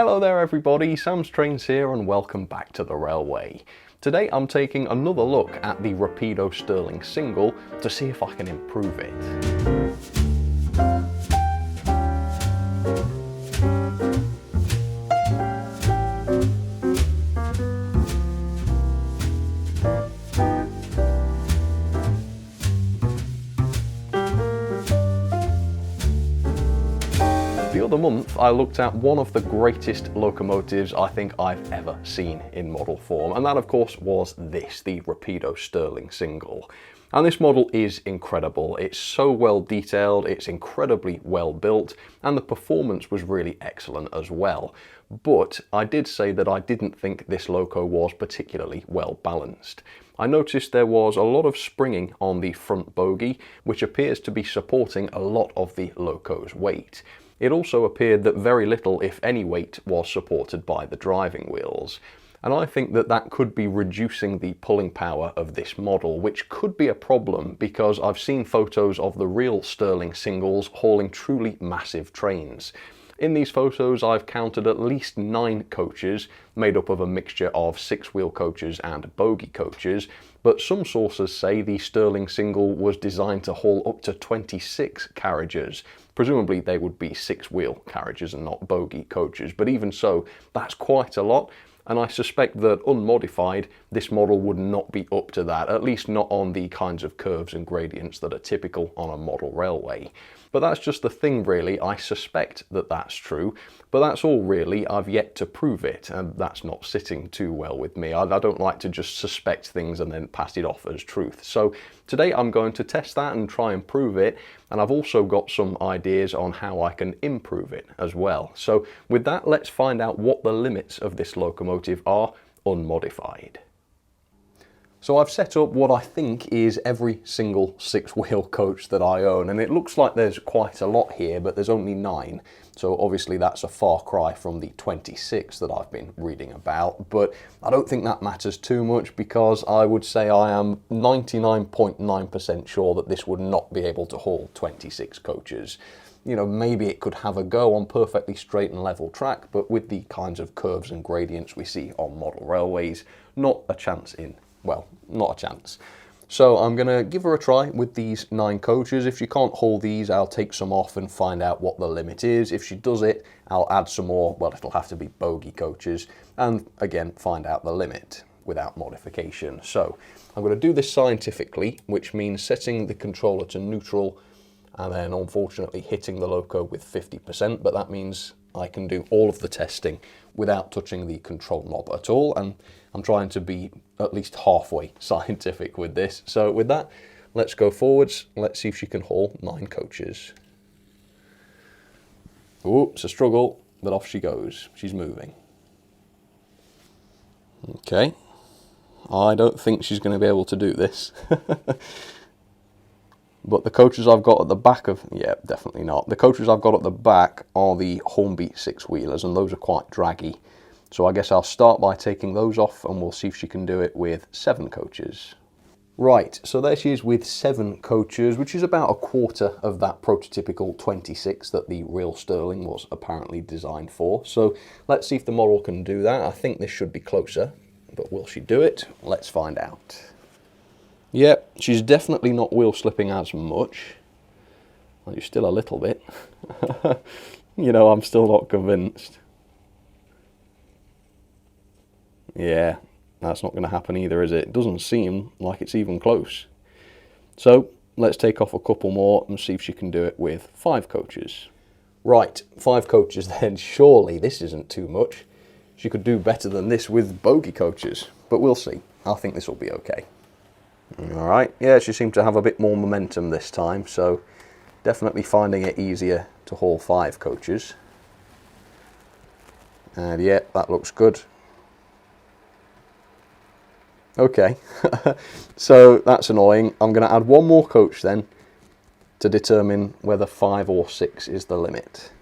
Hello there everybody, Sam's Trains here and welcome back to the railway. Today I'm taking another look at the Rapido Stirling single to see if I can improve it. The other month I looked at one of the greatest locomotives I think I've ever seen in model form, and that of course was this, the Rapido Stirling single. And this model is incredible. It's so well detailed, it's incredibly well built, and the performance was really excellent as well. But I did say that I didn't think this loco was particularly well balanced. I noticed there was a lot of springing on the front bogie, which appears to be supporting a lot of the loco's weight. It also appeared that very little, if any, weight was supported by the driving wheels. And I think that that could be reducing the pulling power of this model, which could be a problem because I've seen photos of the real Stirling singles hauling truly massive trains. In these photos I've counted at least 9 coaches, made up of a mixture of 6-wheel coaches and bogie coaches, but some sources say the Stirling single was designed to haul up to 26 carriages. Presumably they would be 6-wheel carriages and not bogie coaches, but even so, that's quite a lot, and I suspect that unmodified, this model would not be up to that, at least not on the kinds of curves and gradients that are typical on a model railway. But that's just the thing really, I suspect that that's true, but that's all really, I've yet to prove it, and that's not sitting too well with me. I don't like to just suspect things and then pass it off as truth. So today I'm going to test that and try and prove it, and I've also got some ideas on how I can improve it as well. So with that, let's find out what the limits of this locomotive are, unmodified. So I've set up what I think is every single 6-wheel coach that I own, and it looks like there's quite a lot here, but there's only 9. So obviously that's a far cry from the 26 that I've been reading about, but I don't think that matters too much because I would say I am 99.9% sure that this would not be able to haul 26 coaches. You know, maybe it could have a go on perfectly straight and level track, but with the kinds of curves and gradients we see on model railways, not a chance in. Well, not a chance. So I'm going to give her a try with these 9 coaches. If she can't haul these, I'll take some off and find out what the limit is. If she does it, I'll add some more. Well, it'll have to be bogie coaches. And again, find out the limit without modification. So I'm going to do this scientifically, which means setting the controller to neutral and then unfortunately hitting the loco with 50%. But that means I can do all of the testing without touching the control knob at all. And I'm trying to be at least halfway scientific with this. So with that, let's go forwards. Let's see if she can haul 9 coaches. Oh, it's a struggle, but off she goes. She's moving. Okay. I don't think she's going to be able to do this. But the coaches I've got at the back of, yeah, definitely not. The coaches I've got at the back are the Hornbeat 6-wheelers, and those are quite draggy. So I guess I'll start by taking those off and we'll see if she can do it with 7 coaches. Right, so there she is with 7 coaches, which is about a quarter of that prototypical 26 that the real Stirling was apparently designed for. So let's see if the model can do that. I think this should be closer, but will she do it? Let's find out. Yep, she's definitely not wheel slipping as much. Well, you're still a little bit. You know, I'm still not convinced. Yeah, that's not going to happen either, is it? It doesn't seem like it's even close. So let's take off a couple more and see if she can do it with 5 coaches. Right, 5 coaches then. Surely this isn't too much. She could do better than this with bogie coaches, but we'll see. I think this will be okay. All right, yeah, she seemed to have a bit more momentum this time, so definitely finding it easier to haul 5 coaches. And yeah, that looks good. Okay, so that's annoying. I'm going to add 1 more coach then to determine whether 5 or 6 is the limit.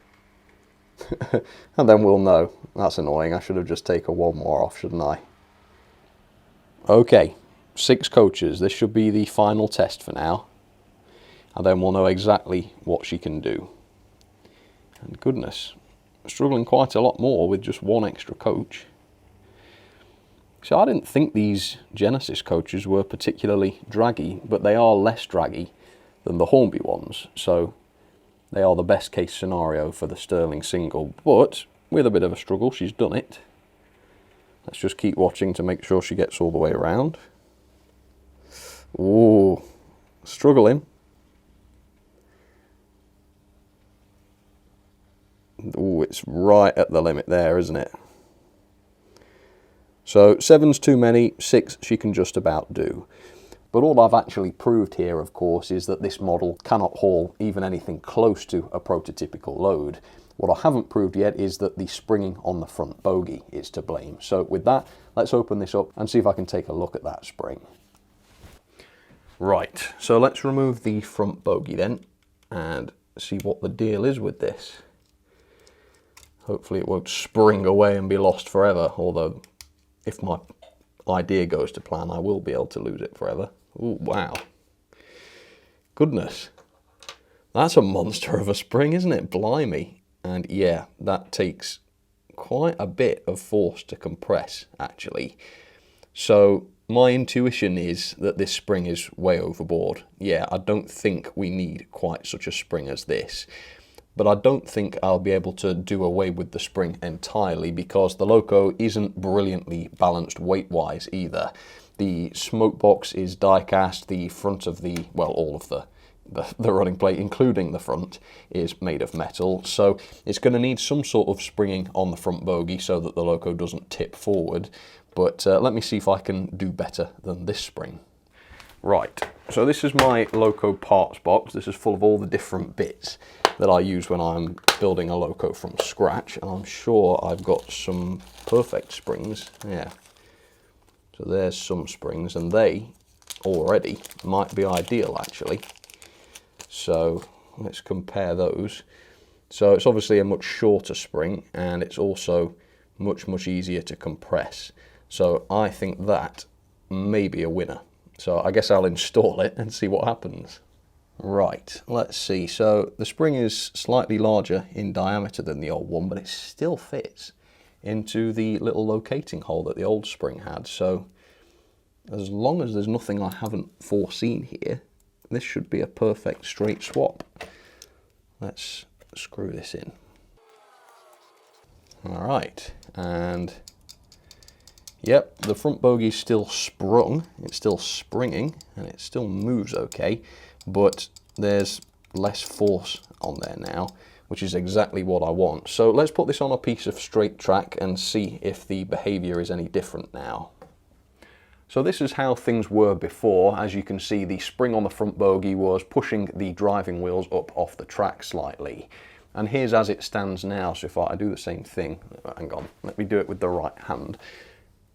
And then we'll know. That's annoying. I should have just taken 1 more off, shouldn't I? Okay, 6 coaches. This should be the final test for now. And then we'll know exactly what she can do. And goodness, struggling quite a lot more with just one extra coach. So I didn't think these Genesis coaches were particularly draggy, but they are less draggy than the Hornby ones, so they are the best case scenario for the Stirling single, but with a bit of a struggle, she's done it. Let's just keep watching to make sure she gets all the way around. Ooh, struggling. Ooh, it's right at the limit there, isn't it? So 7's too many, 6 she can just about do. But all I've actually proved here, of course, is that this model cannot haul even anything close to a prototypical load. What I haven't proved yet is that the springing on the front bogie is to blame. So with that, let's open this up and see if I can take a look at that spring. Right, so let's remove the front bogie then and see what the deal is with this. Hopefully it won't spring away and be lost forever, although if my idea goes to plan, I will be able to lose it forever. Ooh, wow. Goodness. That's a monster of a spring, isn't it? Blimey. And yeah, that takes quite a bit of force to compress, actually. So my intuition is that this spring is way overboard. Yeah, I don't think we need quite such a spring as this. But I don't think I'll be able to do away with the spring entirely because the Loco isn't brilliantly balanced weight-wise either. The smoke box is die-cast, the front of the, well, all of the running plate, including the front, is made of metal, so it's going to need some sort of springing on the front bogie so that the Loco doesn't tip forward, but let me see if I can do better than this spring. Right, so this is my Loco parts box. This is full of all the different bits that I use when I'm building a Loco from scratch, and I'm sure I've got some perfect springs. Yeah, so there's some springs, and they already might be ideal actually. So let's compare those. So it's obviously a much shorter spring, and it's also much easier to compress. So I think that may be a winner. So I guess I'll install it and see what happens. Right, let's see. So the spring is slightly larger in diameter than the old one, but it still fits into the little locating hole that the old spring had. So as long as there's nothing I haven't foreseen here, this should be a perfect straight swap. Let's screw this in. All right, and yep, the front bogey's still sprung, it's still springing, and it still moves okay, but there's less force on there now, which is exactly what I want. So let's put this on a piece of straight track and see if the behavior is any different now. So this is how things were before. As you can see, the spring on the front bogie was pushing the driving wheels up off the track slightly. And here's as it stands now. So if I do the same thing, hang on, let me do it with the right hand.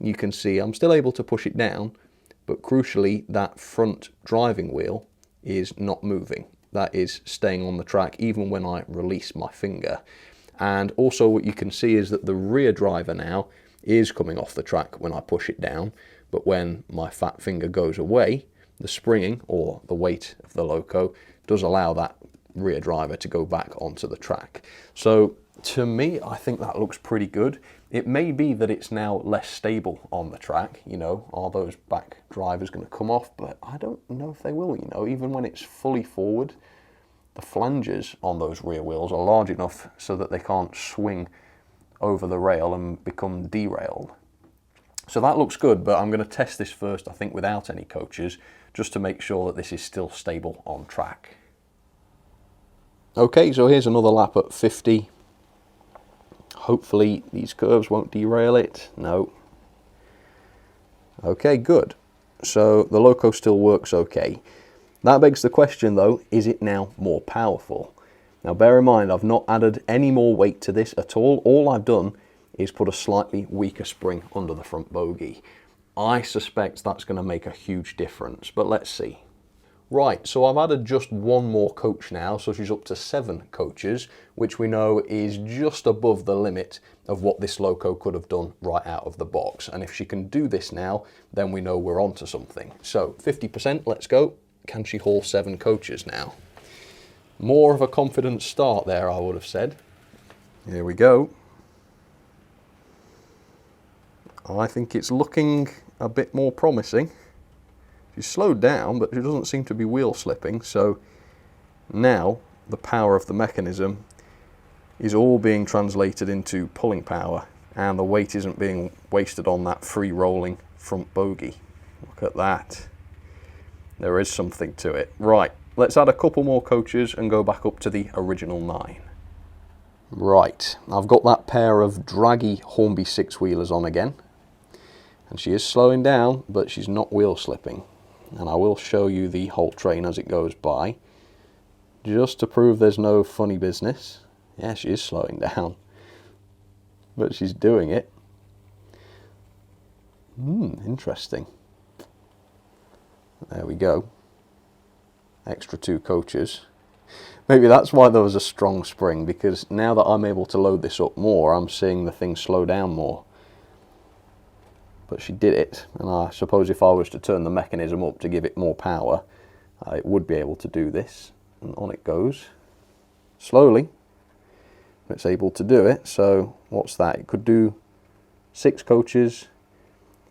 You can see I'm still able to push it down, but crucially that front driving wheel is not moving. That is staying on the track even when I release my finger. And also what you can see is that the rear driver now is coming off the track when I push it down, but when my fat finger goes away, the springing or the weight of the Loco does allow that rear driver to go back onto the track. So to me, I think that looks pretty good. It may be that it's now less stable on the track, you know, are those back drivers going to come off? But I don't know if they will, you know, even when it's fully forward, the flanges on those rear wheels are large enough so that they can't swing over the rail and become derailed. So that looks good, but I'm going to test this first, I think, without any coaches, just to make sure that this is still stable on track. Okay, so here's another lap at 50. Hopefully these curves won't derail it. No. Okay, good. So the Loco still works okay. That begs the question though, is it now more powerful? Now bear in mind, I've not added any more weight to this at all. All I've done is put a slightly weaker spring under the front bogie. I suspect that's going to make a huge difference, but let's see. Right, so I've added just one more coach now, so she's up to 7 coaches, which we know is just above the limit of what this Loco could have done right out of the box. And if she can do this now, then we know we're onto something. So 50%, let's go. Can she haul 7 coaches now? More of a confident start there, I would have said. Here we go. I think it's looking a bit more promising. She's slowed down, but she doesn't seem to be wheel slipping, so now the power of the mechanism is all being translated into pulling power, and the weight isn't being wasted on that free rolling front bogie. Look at that. There is something to it. Right, let's add a couple more coaches and go back up to the original 9. Right, I've got that pair of draggy Hornby 6-wheelers on again, and she is slowing down, but she's not wheel slipping. And I will show you the whole train as it goes by, just to prove there's no funny business. Yeah, she is slowing down, but she's doing it. Interesting. There we go. Extra 2 coaches. Maybe that's why there was a strong spring, because now that I'm able to load this up more, I'm seeing the thing slow down more. But she did it, and I suppose if I was to turn the mechanism up to give it more power, it would be able to do this. And on it goes. Slowly. It's able to do it, so what's that? It could do 6 coaches.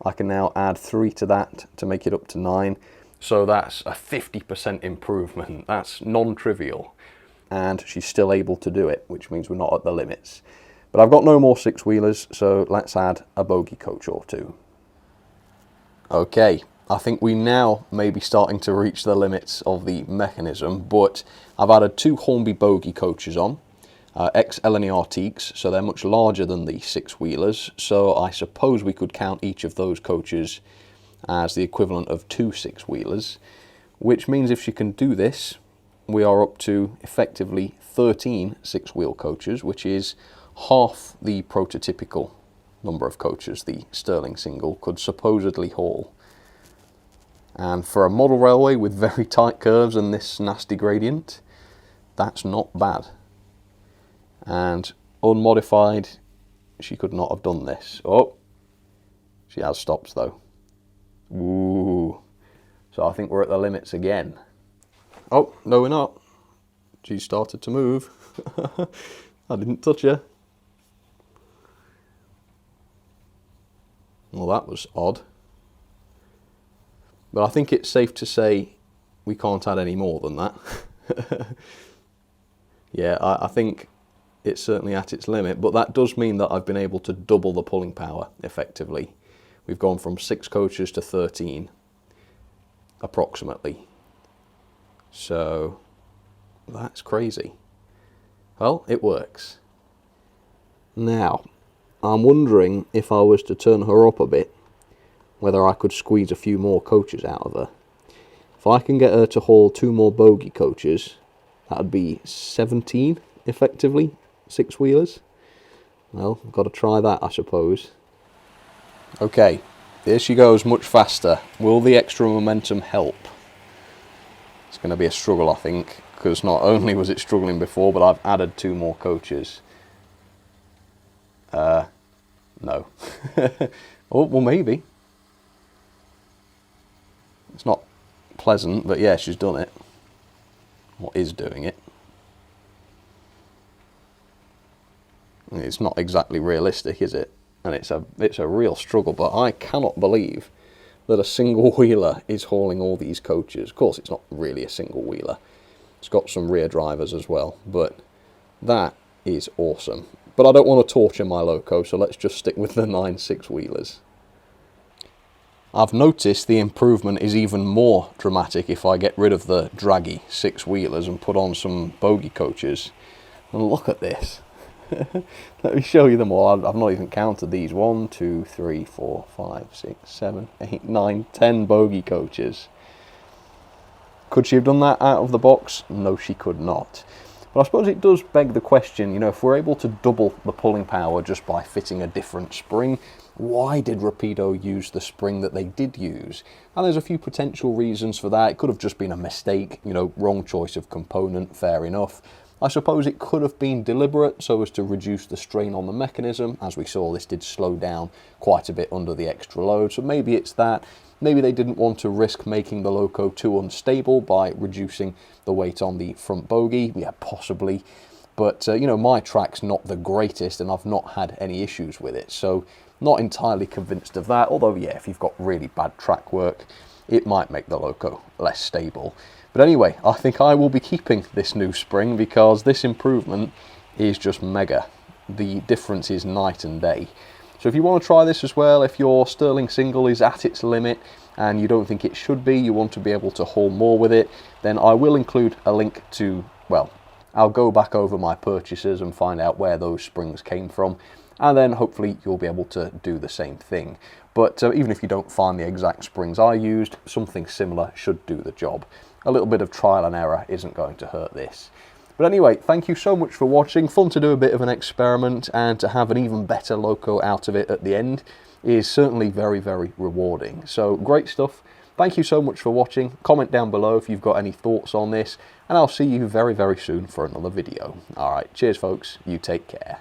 I can now add 3 to that to make it up to 9. So that's a 50% improvement. That's non-trivial. And she's still able to do it, which means we're not at the limits. But I've got no more 6-wheelers, so let's add a bogie coach or 2. Okay, I think we now may be starting to reach the limits of the mechanism, but I've added 2 Hornby bogie coaches on. Ex-Eleni Artiques, so they're much larger than the 6-wheelers, so I suppose we could count each of those coaches as the equivalent of 2 6-wheelers, which means if she can do this, we are up to effectively 13 6-wheel coaches, which is half the prototypical number of coaches the Stirling single could supposedly haul. And for a model railway with very tight curves and this nasty gradient, that's not bad. And unmodified, she could not have done this. Oh, she has stops though. Ooh. So I think we're at the limits again. Oh, no we're not. She started to move. I didn't touch her. Well, that was odd. But I think it's safe to say we can't add any more than that. Yeah, I think it's certainly at its limit, but that does mean that I've been able to double the pulling power effectively. We've gone from 6 coaches to 13, approximately. So, that's crazy. Well, it works. Now, I'm wondering if I was to turn her up a bit, whether I could squeeze a few more coaches out of her. If I can get her to haul 2 more bogie coaches, that would be 17, effectively, 6-wheelers. Well, I've got to try that, I suppose. Okay, here she goes much faster. Will the extra momentum help? It's going to be a struggle, I think, because not only was it struggling before, but I've added 2 more coaches. No. Oh, well, maybe. It's not pleasant, but yeah, she's done it. Or is doing it. It's not exactly realistic, is it? And it's a real struggle, but I cannot believe that a single wheeler is hauling all these coaches. Of course, it's not really a single wheeler. It's got some rear drivers as well, but that is awesome. But I don't want to torture my loco, so let's just stick with the 9 6-wheelers. I've noticed the improvement is even more dramatic if I get rid of the draggy 6-wheelers and put on some bogie coaches. And look at this. Let me show you them all. I've not even counted these. 1, 2, 3, 4, 5, 6, 7, 8, 9, 10 bogie coaches. Could she have done that out of the box? No, she could not. But I suppose it does beg the question, you know, if we're able to double the pulling power just by fitting a different spring, why did Rapido use the spring that they did use? And there's a few potential reasons for that. It could have just been a mistake, you know, wrong choice of component, fair enough. I suppose it could have been deliberate so as to reduce the strain on the mechanism. As we saw, this did slow down quite a bit under the extra load, so maybe it's that. Maybe they didn't want to risk making the loco too unstable by reducing the weight on the front bogie. Yeah, possibly. But, you know, my track's not the greatest and I've not had any issues with it. So not entirely convinced of that. Although, yeah, if you've got really bad track work, it might make the loco less stable. But anyway, I think I will be keeping this new spring because this improvement is just mega. The difference is night and day. So if you want to try this as well, if your Stirling single is at its limit and you don't think it should be, you want to be able to haul more with it, then I will include a link to, well, I'll go back over my purchases and find out where those springs came from, and then hopefully you'll be able to do the same thing. But even if you don't find the exact springs I used, something similar should do the job. A little bit of trial and error isn't going to hurt this. But anyway, thank you so much for watching. Fun to do a bit of an experiment, and to have an even better loco out of it at the end is certainly very, very rewarding. So great stuff. Thank you so much for watching. Comment down below if you've got any thoughts on this, and I'll see you very, very soon for another video. All right, cheers folks, you take care.